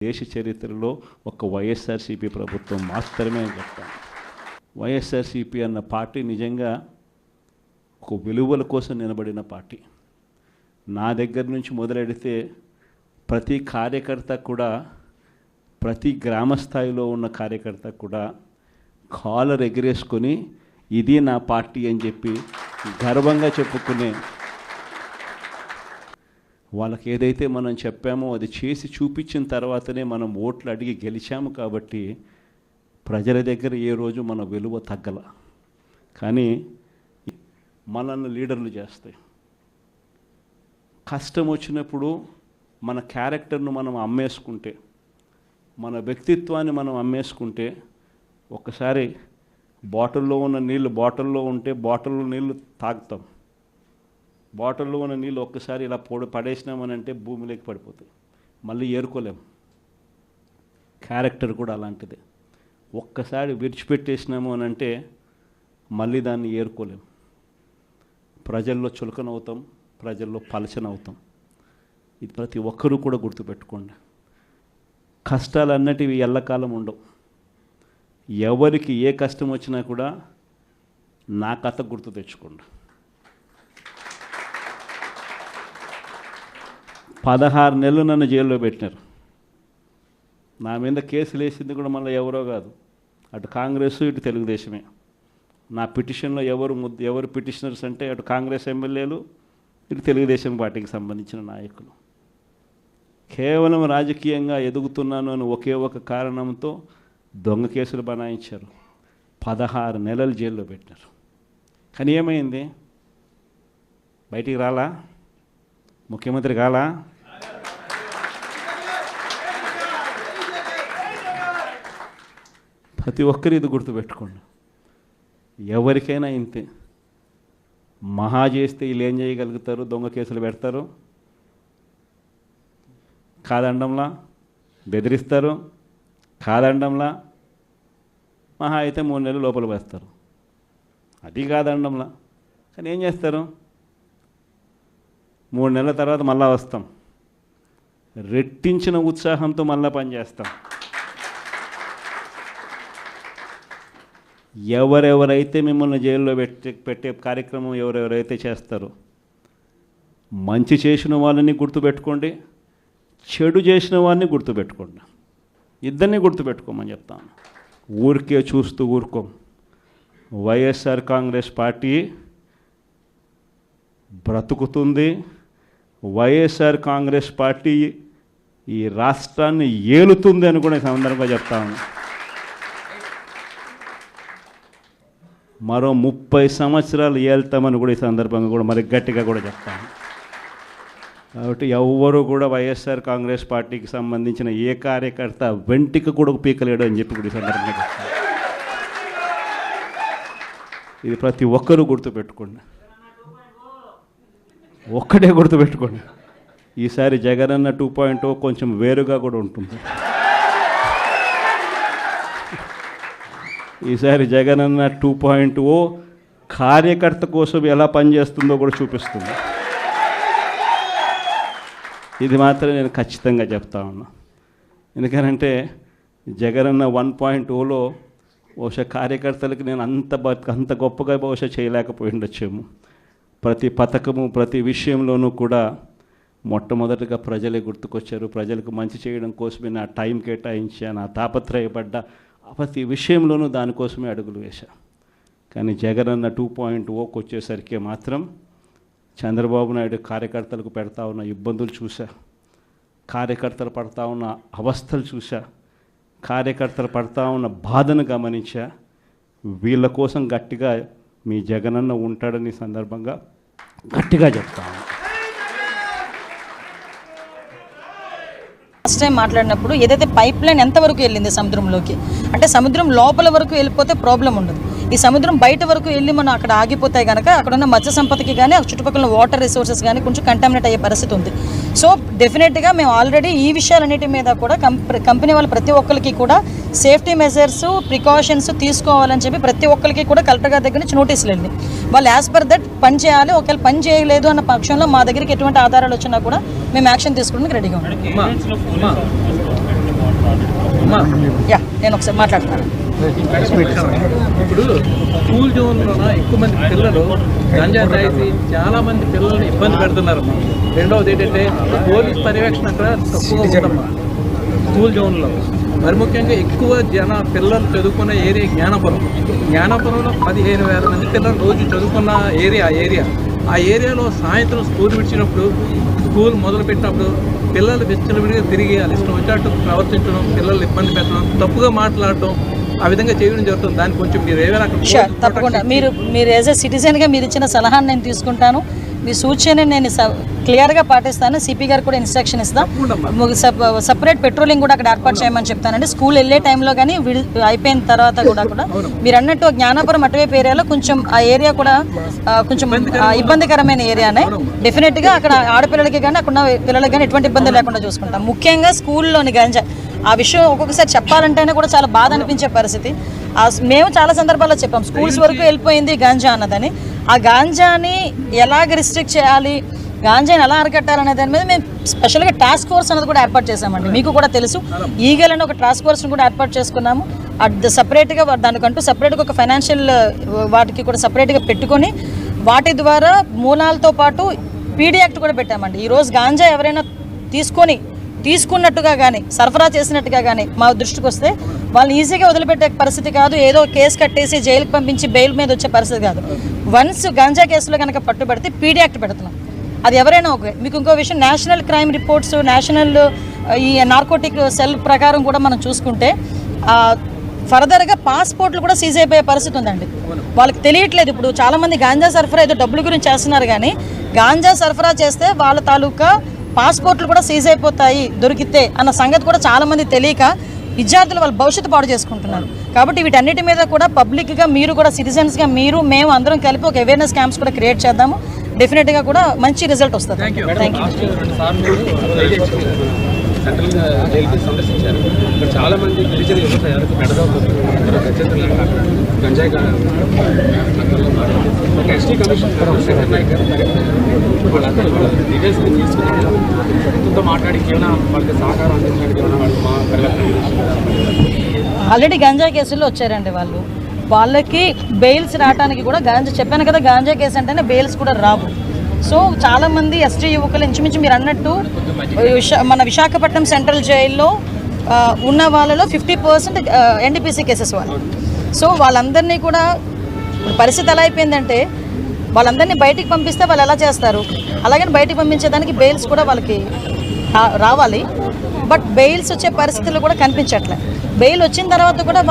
దేశ చరిత్రలో ఒక వైఎస్ఆర్సీపీ ప్రభుత్వం మాత్రమే అని చెప్తాను. వైఎస్ఆర్సీపీ అన్న పార్టీ నిజంగా ఒక విలువల కోసం నిలబడిన పార్టీ. నా దగ్గర నుంచి మొదలెడితే ప్రతి కార్యకర్త కూడా, ప్రతి గ్రామ స్థాయిలో ఉన్న కార్యకర్త కూడా కాలర్ ఎగిరేసుకొని ఇది నా పార్టీ అని చెప్పి గర్వంగా చెప్పుకునే వాళ్ళకి ఏదైతే మనం చెప్పామో అది చేసి చూపించిన తర్వాతనే మనం ఓట్లు అడిగి గెలిచాము. కాబట్టి ప్రజల దగ్గర ఏ రోజు మన విలువ తగ్గల. కానీ మనల్ని లీడర్లు చేస్తాయి. కష్టం వచ్చినప్పుడు మన క్యారెక్టర్ను మనం అమ్మేసుకుంటే, మన వ్యక్తిత్వాన్ని మనం అమ్మేసుకుంటే, ఒక్కసారి బాటిల్లో ఉన్న నీళ్ళు బాటిల్లో ఉంటే బాటిల్లో నీళ్ళు తాగుతాం. బాటిల్లో ఉన్న నీళ్ళు ఒక్కసారి ఇలా పడేసినామనంటే భూమిలోకి పడిపోతాయి, మళ్ళీ ఏరుకోలేం. క్యారెక్టర్ కూడా అలాంటిదే. ఒక్కసారి విడిచిపెట్టేసినాము అని అంటే మళ్ళీ దాన్ని ఏరుకోలేం. ప్రజల్లో చులకనవుతాం, ప్రజల్లో పలచనవుతాం. ఇది ప్రతి ఒక్కరూ కూడా గుర్తుపెట్టుకోండి. కష్టాలు అన్నటివి ఎల్లకాలం ఉండవు. ఎవరికి ఏ కష్టం వచ్చినా కూడా నా కథ గుర్తు తెచ్చుకోండి. 16 నెలలు నన్ను జైల్లో పెట్టినారు. నా మీద కేసులు వేసింది కూడా మళ్ళీ ఎవరో కాదు, అటు కాంగ్రెస్ ఇటు తెలుగుదేశమే. నా పిటిషన్లో ఎవరు పిటిషనర్స్ అంటే అటు కాంగ్రెస్ ఎమ్మెల్యేలు, ఇటు తెలుగుదేశం పార్టీకి సంబంధించిన నాయకులు. కేవలం రాజకీయంగా ఎదుగుతున్నాను అని ఒకే ఒక కారణంతో దొంగ కేసులు బనాయించారు. 16 నెలలు జైల్లో పెట్టినారు. కానీ ఏమైంది? బయటికి రాలా? ముఖ్యమంత్రి కాలా? ప్రతి ఒక్కరు ఇది గుర్తుపెట్టుకోండి. ఎవరికైనా ఇంతే. మహా చేస్తే వీళ్ళు ఏం చేయగలుగుతారు? దొంగ కేసులు పెడతారు, కాదండంలా బెదిరిస్తారు, కాదండంలా మహా అయితే 3 నెలలు లోపల వేస్తారు, అది కాదండంలా. కానీ ఏం చేస్తారు? 3 నెలల తర్వాత మళ్ళా వస్తాం, రెట్టించిన ఉత్సాహంతో మళ్ళా పనిచేస్తాం. ఎవరెవరైతే మిమ్మల్ని జైల్లో పెట్టే కార్యక్రమం ఎవరెవరైతే చేస్తారో, మంచి చేసిన వాళ్ళని గుర్తుపెట్టుకోండి, చెడు చేసిన వాడిని గుర్తుపెట్టుకోండి. ఇద్దరిని గుర్తుపెట్టుకోమని చెప్తాను. ఊరికే చూస్తూ ఊరుకోం. వైఎస్ఆర్ కాంగ్రెస్ పార్టీ బ్రతుకుతుంది. వైఎస్ఆర్ కాంగ్రెస్ పార్టీ ఈ రాష్ట్రాన్ని ఏలుతుంది అని కూడా ఈ సందర్భంగా చెప్తాను. మరో 30 సంవత్సరాలు ఏళ్తామని కూడా ఈ సందర్భంగా కూడా మరి గట్టిగా కూడా చెప్తాను. కాబట్టి ఎవ్వరూ కూడా వైఎస్ఆర్ కాంగ్రెస్ పార్టీకి సంబంధించిన ఏ కార్యకర్త వెంటికి కూడా పీకలేడు అని చెప్పి కూడా ఈ సందర్భంగా చెప్తాను. ఇది ప్రతి ఒక్కరూ గుర్తుపెట్టుకోండి. ఒక్కటే గుర్తుపెట్టుకోండి, ఈసారి జగనన్న 2.0 కొంచెం వేరుగా కూడా ఉంటుంది. ఈసారి జగనన్న 2.0 కార్యకర్త కోసం ఎలా పనిచేస్తుందో కూడా చూపిస్తుంది. ఇది మాత్రం నేను ఖచ్చితంగా చెప్తా ఉన్నా. ఎందుకనంటే జగనన్న 1.0లో బహుశా కార్యకర్తలకి నేను అంత గొప్పగా బహుశా చేయలేకపోయి ఉండొచ్చేమో. ప్రతి పథకము, ప్రతి విషయంలోనూ కూడా మొట్టమొదటిగా ప్రజలే గుర్తుకొచ్చారు. ప్రజలకు మంచి చేయడం కోసమే నా టైం కేటాయించా, నా తాపత్రయపడ్డా, ప్రతి విషయంలోనూ దానికోసమే అడుగులు వేశా. కానీ జగనన్న 2.0కి వచ్చేసరికి మాత్రం చంద్రబాబు నాయుడు కార్యకర్తలకు పెడతా ఉన్న ఇబ్బందులు చూసా, కార్యకర్తలు పడతా ఉన్న అవస్థలు చూసా, కార్యకర్తలు పడతా ఉన్న బాధను గమనించా. వీళ్ళ కోసం గట్టిగా మీ జగనన్న ఉంటాడని సందర్భంగా గట్టిగా చెప్తాను. ఫస్ట్ టైం మాట్లాడినప్పుడు ఏదైతే పైప్ లైన్ ఎంతవరకు వెళ్ళింది సముద్రంలోకి, అంటే సముద్రం లోపల వరకు వెళ్ళిపోతే ప్రాబ్లం ఉండదు. ఈ సముద్రం బయట వరకు వెళ్ళి మనం అక్కడ ఆగిపోతాయి కనుక అక్కడ ఉన్న మత్స్య సంపదకి కానీ చుట్టుపక్కల వాటర్ రిసోర్సెస్ కానీ కొంచెం కంటామినేట్ అయ్యే పరిస్థితి ఉంది. సో డెఫినెట్గా మేము ఆల్రెడీ ఈ విషయాలన్నిటి మీద కూడా కంపెనీ వాళ్ళు ప్రతి ఒక్కరికి కూడా సేఫ్టీ మెజర్స్, ప్రికాషన్స్ తీసుకోవాలని చెప్పి ప్రతి ఒక్కరికి కూడా కలెక్టర్ గారి దగ్గర నుంచి నోటీసులు వెళ్ళింది. వాళ్ళు యాజ్ పర్ దట్ పని చేయాలి. ఒకవేళ పని చేయలేదు అన్న పక్షంలో మా దగ్గరికి ఎటువంటి ఆధారాలు వచ్చినా కూడా మేము యాక్షన్ తీసుకోవడానికి రెడీగా ఉన్నాం. యా నేను ఒకసారి మాట్లాడుతున్నాను. ఇప్పుడు స్కూల్ జోన్లో ఎక్కువ మంది పిల్లలు గంజా తాగి చాలా మంది పిల్లల్ని ఇబ్బంది పెడుతున్నారు. రెండవది ఏంటంటే పోలీస్ పర్యవేక్షణ అక్కడ తక్కువగా ఉందమ్మా స్కూల్ జోన్లో. మరి ముఖ్యంగా ఎక్కువ పిల్లలు చదువుకున్న ఏరియా జ్ఞానాపురంలో 15,000 మంది పిల్లలు రోజు చదువుకున్న ఏరియా. ఆ ఏరియాలో సాయంత్రం స్కూల్ విడిచినప్పుడు, స్కూల్ మొదలుపెట్టినప్పుడు పిల్లలు విచ్చలవిడిగా తిరిగి వాళ్ళ ఇష్టం వచ్చినట్టు ప్రవర్తించడం, పిల్లలు ఇబ్బంది పెట్టడం, తప్పుగా మాట్లాడటం, ఆ విధంగా చేయడం జరుగుతుంది. దానికి కొంచెం మీరు ఏమైనా తప్పకుండా మీరు యాజ్ ఎ సిటిజన్గా మీరు ఇచ్చిన సలహాను నేను తీసుకుంటాను. మీ సూచన నేను క్లియర్గా పాటిస్తాను. సిపి గారు కూడా ఇన్స్ట్రక్షన్ ఇస్తాను. సపరేట్ పెట్రోలింగ్ కూడా అక్కడ ఏర్పాటు చేయమని చెప్తానండి. స్కూల్ వెళ్ళే టైంలో కానీ అయిపోయిన తర్వాత కూడా మీరు అన్నట్టు జ్ఞానాపురం అటువైపు ఏరియాలో కొంచెం ఆ ఏరియా కూడా కొంచెం ఇబ్బందికరమైన ఏరియానే. డెఫినెట్గా అక్కడ ఆడపిల్లలకి కానీ అక్కడ పిల్లలకి కానీ ఎటువంటి ఇబ్బంది లేకుండా చూసుకుంటాం. ముఖ్యంగా స్కూల్లోని గంజా ఆ విషయం ఒక్కొక్కసారి చెప్పాలంటేనే కూడా చాలా బాధ అనిపించే పరిస్థితి. మేము చాలా సందర్భాల్లో చెప్పాం స్కూల్స్ వరకు వెళ్ళిపోయింది గాంజా అన్నదని. ఆ గాంజాని ఎలాగ రిస్ట్రిక్ట్ చేయాలి, గాంజాని ఎలా అరికట్టాలనే దాని మీద మేము స్పెషల్గా టాస్క్ ఫోర్స్ అనేది కూడా ఏర్పాటు చేసామండి. మీకు కూడా తెలుసు, ఈగల్ అని ఒక టాస్క్ ఫోర్స్ని కూడా ఏర్పాటు చేసుకున్నాము. సపరేట్గా దానికంటూ సపరేట్గా ఒక ఫైనాన్షియల్ వాటికి కూడా సపరేట్గా పెట్టుకొని వాటి ద్వారా మూలాలతో పాటు పీడీ యాక్ట్ కూడా పెట్టామండి. ఈరోజు గాంజా ఎవరైనా తీసుకున్నట్టుగా కానీ సరఫరా చేసినట్టుగా కానీ మా దృష్టికి వస్తే వాళ్ళని ఈజీగా వదిలిపెట్టే పరిస్థితి కాదు. ఏదో కేసు కట్టేసి జైలుకి పంపించి బెయిల్ మీద వచ్చే పరిస్థితి కాదు. వన్స్ గాంజా కేసులో కనుక పట్టుబడితే పీడీ యాక్ట్ పెడుతున్నాం. అది ఎవరైనా ఓకే. మీకు ఇంకో విషయం, నేషనల్ క్రైమ్ రిపోర్ట్స్, నేషనల్ ఈ నార్కోటిక్ సెల్ ప్రకారం కూడా మనం చూసుకుంటే ఫర్దర్గా పాస్పోర్ట్లు కూడా సీజ్ అయిపోయే పరిస్థితి ఉందండి. వాళ్ళకి తెలియట్లేదు. ఇప్పుడు చాలామంది గాంజా సరఫరా ఏదో డబ్బుల గురించి చేస్తున్నారు, కానీ గాంజా సరఫరా చేస్తే వాళ్ళ తాలూకా పాస్పోర్ట్లు కూడా సీజ్ అయిపోతాయి దొరికితే అన్న సంగతి కూడా చాలామంది తెలియక విద్యార్థులు వాళ్ళ భవిష్యత్తు పాడు చేసుకుంటున్నారు. కాబట్టి వీటన్నిటి మీద కూడా పబ్లిక్గా మీరు కూడా సిటిజన్స్గా మేము అందరం కలిపి ఒక అవేర్నెస్ క్యాంప్స్ కూడా క్రియేట్ చేద్దాము. డెఫినెట్గా కూడా మంచి రిజల్ట్ వస్తుంది. Thank you. సెంట్రల్ జైలుకి సందర్శించారు. ఇక్కడ చాలామంది గిరిజన యువత ఎవరికి గంజాయి ఒక ఎస్టీ కమిషన్ శంకర్ నాయక్ గారు వాళ్ళందరూ డీటెయిల్స్ తీసుకుని ప్రభుత్వంతో మాట్లాడి ఏమైనా వాళ్ళకి సహకారం అందించడానికి ఏమైనా వాళ్ళు మా ఆల్రెడీ గంజా కేసుల్లో వచ్చారండి వాళ్ళు. వాళ్ళకి బెయిల్స్ రావడానికి కూడా చెప్పాను కదా, గాంజా కేసు అంటేనే బెయిల్స్ కూడా రావు. సో చాలామంది ఎస్టీ యువకులు ఇంచుమించు మీరు అన్నట్టు మన విశాఖపట్నం సెంట్రల్ జైల్లో ఉన్న వాళ్ళలో 50% ఎన్డీపీసీ కేసెస్ వాళ్ళు. సో వాళ్ళందరినీ కూడా పరిస్థితి ఎలా అయిపోయిందంటే వాళ్ళందరినీ బయటికి పంపిస్తే వాళ్ళు ఎలా చేస్తారు, అలాగని బయటికి పంపించేదానికి బెయిల్స్ కూడా వాళ్ళకి రావాలి. బట్ బెయిల్స్ వచ్చే పరిస్థితులు కూడా కనిపించట్లేదు. బెయిల్ వచ్చిన తర్వాత కూడా